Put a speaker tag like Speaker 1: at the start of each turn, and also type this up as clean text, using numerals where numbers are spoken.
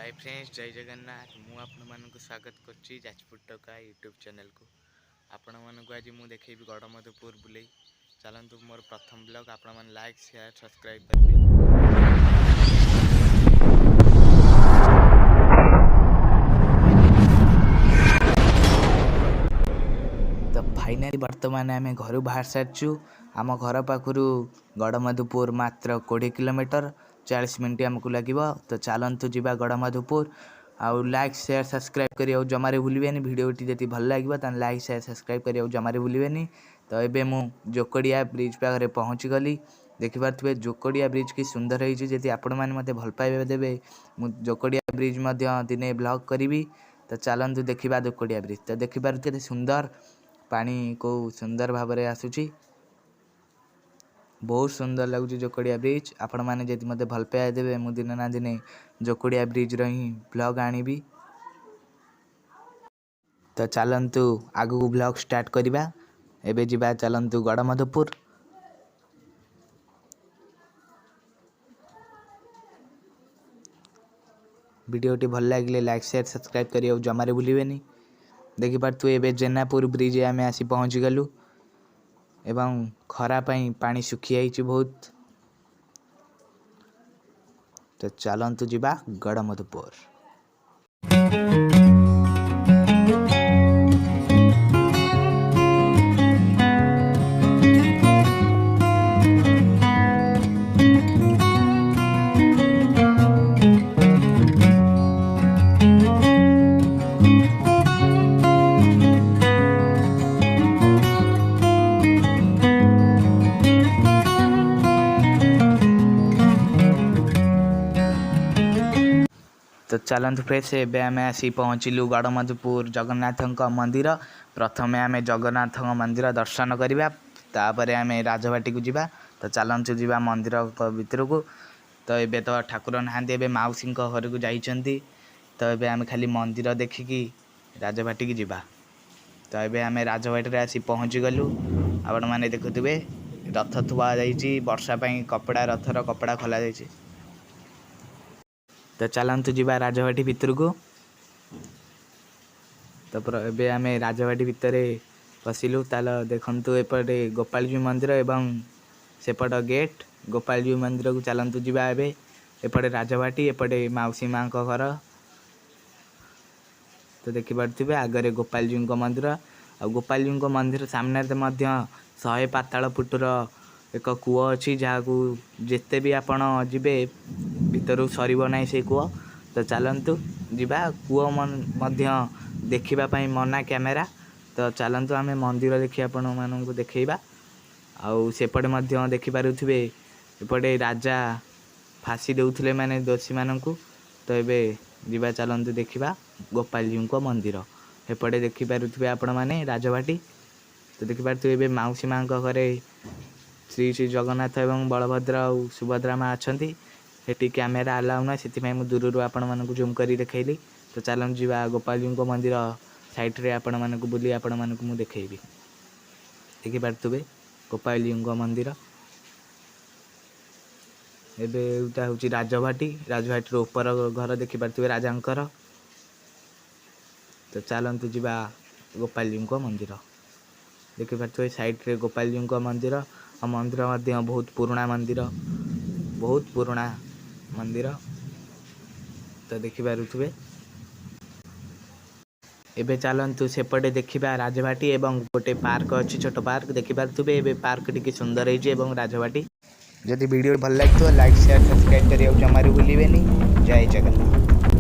Speaker 1: Hi friends, जय जगन्नाथ। मु आपण मानक स्वागत करछि जाजपुर टका यूट्यूब चैनल को। आपण मानक आज मु देखेबी गड़मधुपुर बुले। चलतु मोर प्रथम ब्लॉग। आपण मन लाइक शेयर सब्सक्राइब करबे। तो फाइनाली वर्तमान आम घर बाहर सारू। आम घर पाखु गड़मधुपुर मात्र 20 किलोमीटर 40 मिनट आमको लगे। तो चलतु जावा गड़मधुपुर। आउ लाइक शेयर सब्सक्राइब करियो जमारे भूलिबेनी। वीडियोटी जति भल लागिबो तान लाइक शेयर सब्सक्राइब करियो जमारे भूलिबेनी। तो एबे मु जोकोडिया ब्रिज पाखरे पहुँची गली। देखि पारथुबे जोकोडिया ब्रिज की सुंदर होइछि। जति आपण माने मते भल पाइबे देबे मु जोकोडिया ब्रिज मध्य दिने ब्लॉग करिवि। तो चलतु देखिबा जोकोडिया ब्रिज। तो देखि पारथुबे सुंदर पानी को सुंदर भाबरे आसुची। बहुत सुंदर लगुच जोकोडिया ब्रिज। आपण माने जति मते भल पाइ देबे मु दिन ना दिने जोकोडिया ब्रिज रही ब्लॉग आनिबी। तो चलंतु आगु ब्लॉग स्टार्ट करिबा। एबे जिबा चलंतु गड़मधुपुर। वीडियोटी भल लागिले लाइक शेयर सब्सक्राइब करियो जमारे भूलिबेनी। देखि पारथु एबे जेनापुर ब्रिज आमे आसी पहुँची गलु एवं खरा पाई पानी सुखी आइछि बहुत। तो चलंतु जिबा गड़मधुपुर। तो चलतु फ्रेश एबे आमे आसी पहुँचलु गड़मधुपुर जगन्नाथ मंदिर। प्रथमे आमे जगन्नाथ मंदिर दर्शन करिबा। तापरे आमे राजबाटी को जिबा। तो चलतु जिबा मंदिर भीतर को। तो एबे तो ठाकुर नहांती एबे माउसी घर को जाइछंती। तो एबे आमे खाली मंदिर देखिकी राजबाटी की जिबा। तो एबे आमे राजबाटी रे आसी पहुँची गलु। आपण माने देखुथिबे रथ थुआ जाइछि। वर्षा पई कपड़ा रथर कपड़ा खोला जाइछि। तो चलतु जिबा राजबाटी भितर को। तो एबे आमे राजबाटी भितर पसिलु। ताल देखंतु एपटे गोपालजी मंदिर एवं सेपट गेट गोपालजी मंदिर को चलतु जिबा। एबे एपटे राजबाटी एपटे माउसी मां को घर। तो देखि पारथिबे आगरे गोपालजी मंदिर। आ गोपालजी मंदिर सामने मध्य 100 पाताल फुटर एक कूଅ अच्छी जहाँ को जिते भी आपण जिबे भीतर सरीब ना से कूଅ। तो चलतु जिबा कूଅ मध्य देखिबा पई मना कैमेरा। तो चलतु आमे मंदिर देखि आपण मानू देखैबा। आउ सेपटे मध्य देखि पारुथिबे एपटे राजा फांसी देउथिले माने दोषी मानू। तो एबे जिबा चलतु देखिबा गोपालजी मंदिर। एपटे देखि पारुथिबे आपण माने राजबाटी। तो देखि पारुथिबे एबे माउसी मां को घरे श्री श्री जगन्नाथ एवं बलभद्र और सुभद्रा माँ अच्छा। हेटी कैमेरा अलाउ ना से मु दूर आपण मानक जूम कर देखली। तो चलतु जीवा गोपालजी मंदिर साइड रे आपण मानक बुली आपण मानक मु देखैबी। देखि पारथुबे गोपालजी मंदिर। एबे उटा होची राजबाटी। राजबाटी रो ऊपर घर देखि पारथुबे राजांकर। तो चलतु जीवा गोपालजी मंदिर। देखि पारथुबे साइड रे गोपालजी मंदिर। और मंदिर मध्य बहुत पुराना मंदिर बहुत पुराना मंदिर। तो देखि पारुथिबे एबे चलतु सेपटे देखिबा राजबाटी एवं गोटे पार्क अच्छी छोट पार्क देखि पारुथिबे। एबे पार्क टिके सुंदर होइछि एवं राजबाटी। जदि वीडियो भल लागतो लाइक शेयर सब्सक्राइब करियो जमारे भूलिबेनी। जय जगन्नाथ।